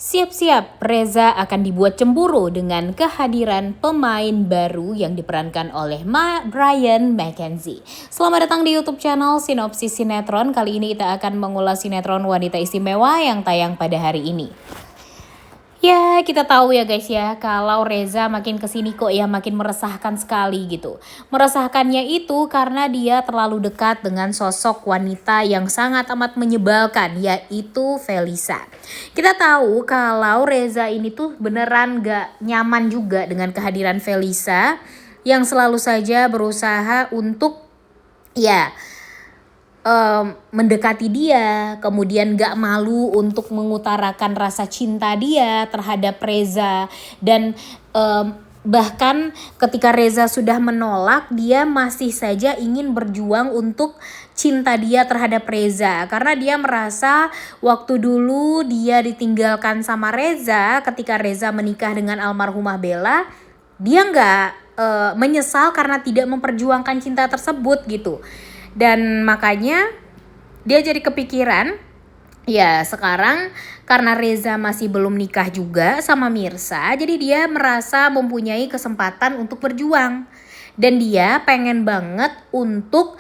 Siap-siap, Reza akan dibuat cemburu dengan kehadiran pemain baru yang diperankan oleh Brian McKenzie. Selamat datang di YouTube channel Sinopsis Sinetron. Kali ini kita akan mengulas sinetron Wanita Istimewa yang tayang pada hari ini. Ya, kita tahu ya guys ya, kalau Reza makin kesini kok ya makin meresahkan sekali gitu. Meresahkannya itu karena dia terlalu dekat dengan sosok wanita yang sangat amat menyebalkan, yaitu Felisa. Kita tahu kalau Reza ini tuh beneran gak nyaman juga dengan kehadiran Felisa yang selalu saja berusaha untuk mendekati dia, kemudian gak malu untuk mengutarakan rasa cinta dia terhadap Reza, dan bahkan ketika Reza sudah menolak, dia masih saja ingin berjuang untuk cinta dia terhadap Reza, karena dia merasa waktu dulu dia ditinggalkan sama Reza ketika Reza menikah dengan almarhumah Bella, dia gak menyesal karena tidak memperjuangkan cinta tersebut gitu. Dan makanya dia jadi kepikiran, ya sekarang karena Reza masih belum nikah juga sama Mirsa, jadi dia merasa mempunyai kesempatan untuk berjuang. Dan dia pengen banget untuk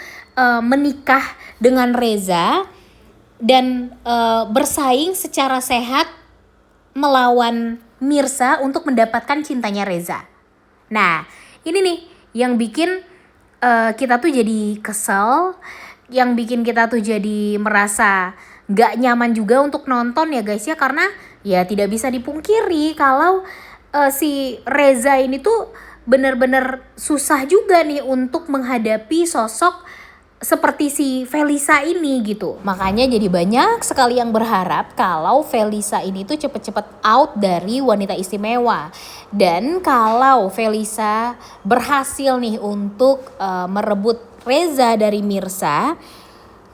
menikah dengan Reza dan bersaing secara sehat melawan Mirsa untuk mendapatkan cintanya Reza. Nah, ini nih yang bikin kita tuh jadi kesel, yang bikin kita tuh jadi merasa gak nyaman juga untuk nonton ya guys ya, karena ya tidak bisa dipungkiri kalau si Reza ini tuh bener-bener susah juga nih untuk menghadapi sosok seperti si Felisa ini gitu. Makanya jadi banyak sekali yang berharap kalau Felisa ini tuh cepet-cepet out dari Wanita Istimewa. Dan kalau Felisa berhasil nih untuk merebut Reza dari Mirsa,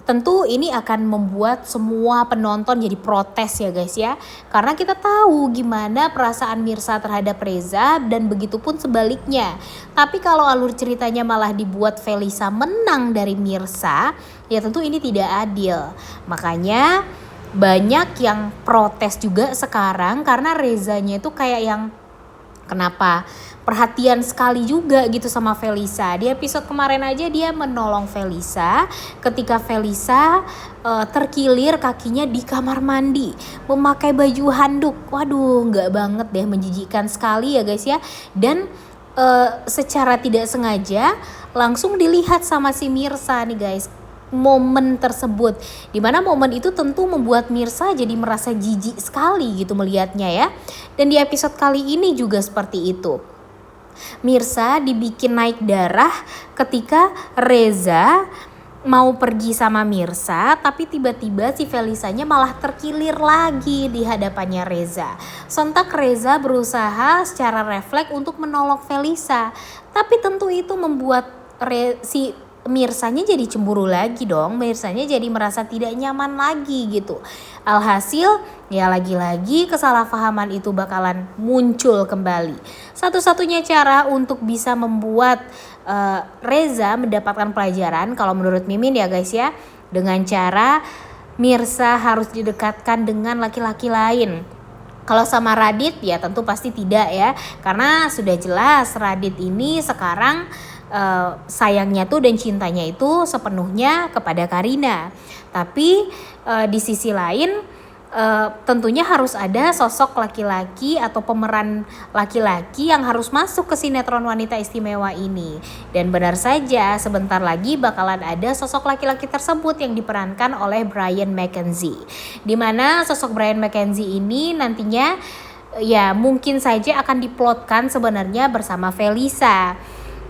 tentu ini akan membuat semua penonton jadi protes ya guys ya. Karena kita tahu gimana perasaan Mirsa terhadap Reza dan begitu pun sebaliknya. Tapi kalau alur ceritanya malah dibuat Felisa menang dari Mirsa, ya tentu ini tidak adil. Makanya banyak yang protes juga sekarang karena Rezanya itu kayak yang kenapa perhatian sekali juga gitu sama Felisa. Di episode kemarin aja dia menolong Felisa ketika Felisa terkilir kakinya di kamar mandi, memakai baju handuk. Waduh, nggak banget deh, menjijikkan sekali ya guys ya. Dan secara tidak sengaja langsung dilihat sama si Mirsa nih guys, momen tersebut, dimana momen itu tentu membuat Mirsa jadi merasa jijik sekali gitu melihatnya ya. Dan di episode kali ini juga seperti itu. Mirsa dibikin naik darah ketika Reza mau pergi sama Mirsa, tapi tiba-tiba si Felisanya malah terkilir lagi di hadapannya Reza. Sontak Reza berusaha secara refleks untuk menolong Felisa, tapi tentu itu membuat si Mirsanya jadi cemburu lagi dong. Mirsanya jadi merasa tidak nyaman lagi gitu. Alhasil ya lagi-lagi kesalahpahaman itu bakalan muncul kembali. Satu-satunya cara untuk bisa membuat Reza mendapatkan pelajaran kalau menurut Mimin ya guys ya, dengan cara Mirsa harus didekatkan dengan laki-laki lain. Kalau sama Radit ya tentu pasti tidak ya, karena sudah jelas Radit ini sekarang sayangnya tuh dan cintanya itu sepenuhnya kepada Karina. Tapi di sisi lain tentunya harus ada sosok laki-laki atau pemeran laki-laki yang harus masuk ke sinetron Wanita Istimewa ini. Dan benar saja sebentar lagi bakalan ada sosok laki-laki tersebut yang diperankan oleh Brian McKenzie. Dimana sosok Brian McKenzie ini nantinya ya mungkin saja akan diplotkan sebenarnya bersama Felisa.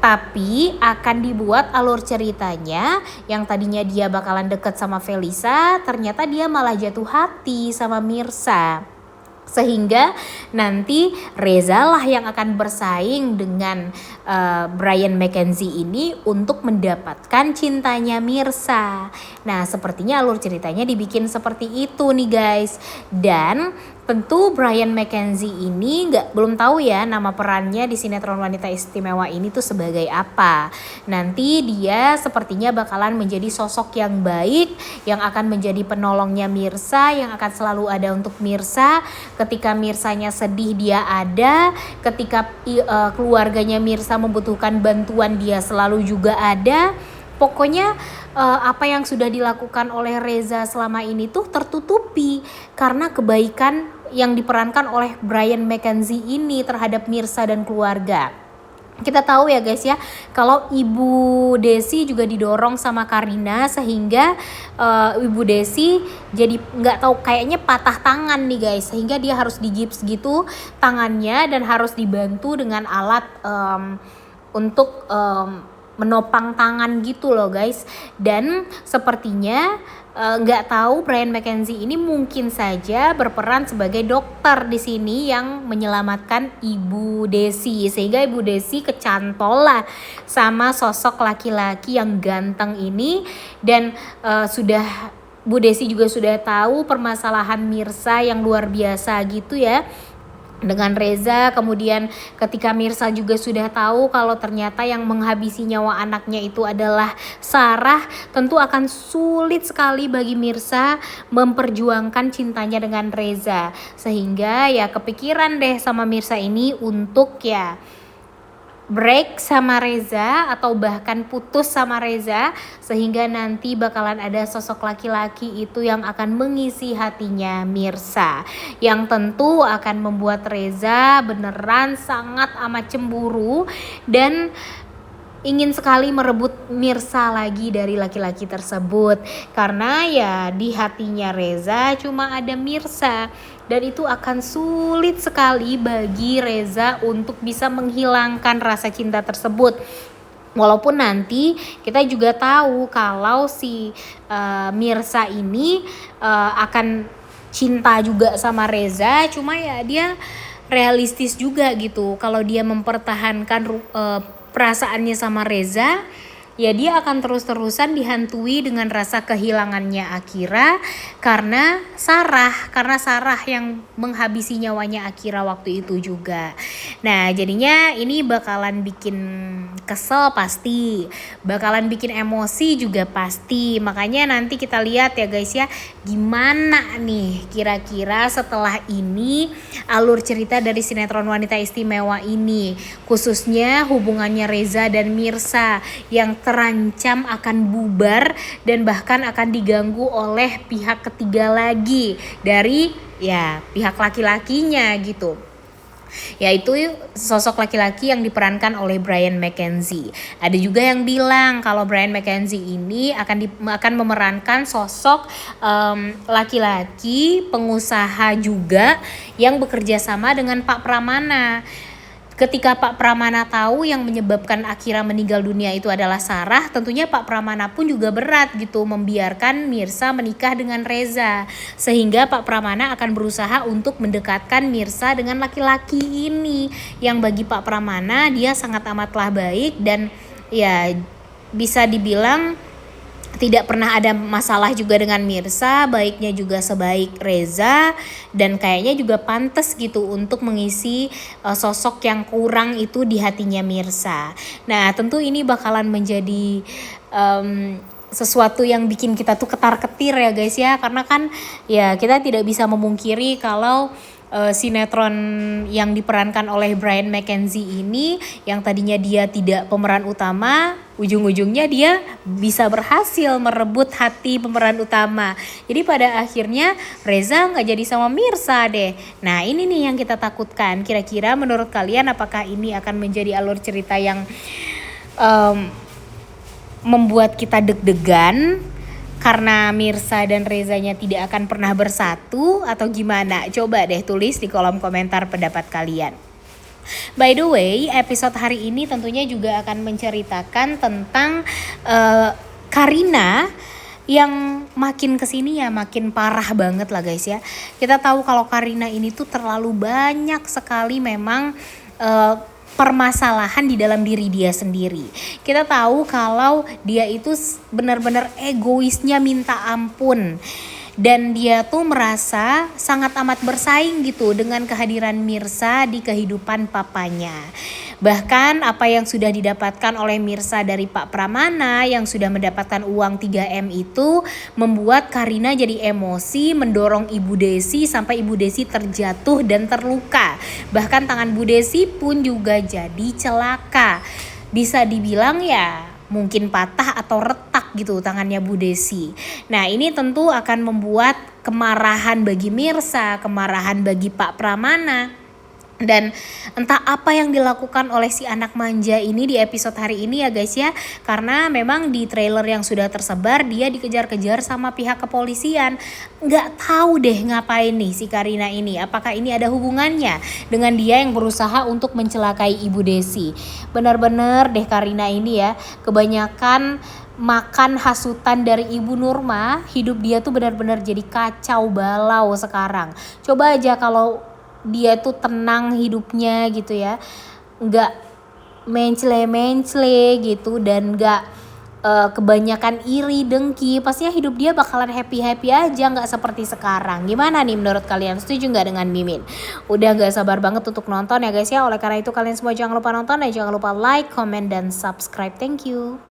Tapi akan dibuat alur ceritanya yang tadinya dia bakalan deket sama Felisa, ternyata dia malah jatuh hati sama Mirsa. Sehingga nanti Reza lah yang akan bersaing dengan Brian McKenzie ini untuk mendapatkan cintanya Mirsa. Nah, sepertinya alur ceritanya dibikin seperti itu nih guys. Dan Tentu Brian McKenzie ini belum tahu ya nama perannya di sinetron Wanita Istimewa ini tuh sebagai apa. Nanti dia sepertinya bakalan menjadi sosok yang baik, yang akan menjadi penolongnya Mirsa, yang akan selalu ada untuk Mirsa. Ketika Mirsanya sedih dia ada, ketika keluarganya Mirsa membutuhkan bantuan dia selalu juga ada. Pokoknya apa yang sudah dilakukan oleh Reza selama ini tuh tertutupi karena kebaikan yang diperankan oleh Brian McKenzie ini terhadap Mirsa dan keluarga. Kita tahu ya guys ya, kalau Ibu Desi juga didorong sama Karina sehingga Ibu Desi jadi nggak tahu kayaknya patah tangan nih guys, sehingga dia harus digips gitu tangannya dan harus dibantu dengan alat untuk menopang tangan gitu loh guys. Dan sepertinya nggak tahu Brian McKenzie ini mungkin saja berperan sebagai dokter di sini yang menyelamatkan Ibu Desi, sehingga Ibu Desi kecantol lah sama sosok laki-laki yang ganteng ini. Dan Bu Desi juga sudah tahu permasalahan Mirsa yang luar biasa gitu ya dengan Reza. Kemudian ketika Mirsa juga sudah tahu kalau ternyata yang menghabisi nyawa anaknya itu adalah Sarah, tentu akan sulit sekali bagi Mirsa memperjuangkan cintanya dengan Reza. Sehingga ya kepikiran deh sama Mirsa ini untuk ya break sama Reza atau bahkan putus sama Reza, sehingga nanti bakalan ada sosok laki-laki itu yang akan mengisi hatinya Mirsa, yang tentu akan membuat Reza beneran sangat amat cemburu dan ingin sekali merebut Mirsa lagi dari laki-laki tersebut. Karena ya di hatinya Reza cuma ada Mirsa, dan itu akan sulit sekali bagi Reza untuk bisa menghilangkan rasa cinta tersebut. Walaupun nanti kita juga tahu kalau si Mirsa ini akan cinta juga sama Reza, cuma ya dia realistis juga gitu. Kalau dia mempertahankan perasaannya sama Reza, ya dia akan terus-terusan dihantui dengan rasa kehilangannya Akira karena Sarah yang menghabisi nyawanya Akira waktu itu juga. Nah jadinya ini bakalan bikin kesel pasti, bakalan bikin emosi juga pasti. Makanya nanti kita lihat ya guys ya, gimana nih kira-kira setelah ini alur cerita dari sinetron Wanita Istimewa ini, khususnya hubungannya Reza dan Mirsa yang terancam akan bubar dan bahkan akan diganggu oleh pihak ketiga lagi dari ya pihak laki-lakinya gitu, yaitu sosok laki-laki yang diperankan oleh Brian McKenzie. Ada juga yang bilang kalau Brian McKenzie ini akan memerankan sosok laki-laki pengusaha juga yang bekerja sama dengan Pak Pramana. Ketika Pak Pramana tahu yang menyebabkan Akira meninggal dunia itu adalah Sarah, tentunya Pak Pramana pun juga berat gitu membiarkan Mirsa menikah dengan Reza. Sehingga Pak Pramana akan berusaha untuk mendekatkan Mirsa dengan laki-laki ini, yang bagi Pak Pramana dia sangat amatlah baik dan ya bisa dibilang tidak pernah ada masalah juga dengan Mirsa, baiknya juga sebaik Reza, dan kayaknya juga pantas gitu untuk mengisi sosok yang kurang itu di hatinya Mirsa. Nah tentu ini bakalan menjadi sesuatu yang bikin kita tuh ketar-ketir ya guys ya, karena kan ya kita tidak bisa memungkiri kalau sinetron yang diperankan oleh Brian McKenzie ini yang tadinya dia tidak pemeran utama, ujung-ujungnya dia bisa berhasil merebut hati pemeran utama. Jadi pada akhirnya Reza gak jadi sama Mirsa deh. Nah ini nih yang kita takutkan. Kira-kira menurut kalian apakah ini akan menjadi alur cerita yang membuat kita deg-degan karena Mirsa dan Rezanya tidak akan pernah bersatu atau gimana? Coba deh tulis di kolom komentar pendapat kalian. By the way, episode hari ini tentunya juga akan menceritakan tentang Karina yang makin kesini ya makin parah banget lah guys ya. Kita tahu kalau Karina ini tuh terlalu banyak sekali memang permasalahan di dalam diri dia sendiri. Kita tahu kalau dia itu benar-benar egoisnya minta ampun. Dan dia tuh merasa sangat amat bersaing gitu dengan kehadiran Mirsa di kehidupan papanya. Bahkan apa yang sudah didapatkan oleh Mirsa dari Pak Pramana yang sudah mendapatkan uang 3M itu membuat Karina jadi emosi, mendorong Ibu Desi sampai Ibu Desi terjatuh dan terluka. Bahkan tangan Bu Desi pun juga jadi celaka. Bisa dibilang ya mungkin patah atau retak gitu tangannya Bu Desi. Nah, ini tentu akan membuat kemarahan bagi Mirsa, kemarahan bagi Pak Pramana. Dan entah apa yang dilakukan oleh si anak manja ini di episode hari ini ya guys ya. Karena memang di trailer yang sudah tersebar dia dikejar-kejar sama pihak kepolisian. Nggak tahu deh ngapain nih si Karina ini. Apakah ini ada hubungannya dengan dia yang berusaha untuk mencelakai Ibu Desi. Benar-benar deh Karina ini ya, kebanyakan makan hasutan dari Ibu Nurma, hidup dia tuh benar-benar jadi kacau balau sekarang. Coba aja kalau dia tuh tenang hidupnya gitu ya, nggak mencele gitu dan nggak kebanyakan iri dengki, pastinya hidup dia bakalan happy aja, nggak seperti sekarang. Gimana nih menurut kalian, setuju nggak dengan Mimin? Udah nggak sabar banget untuk nonton ya guys ya. Oleh karena itu kalian semua jangan lupa nonton dan jangan lupa like, comment, dan subscribe. Thank you.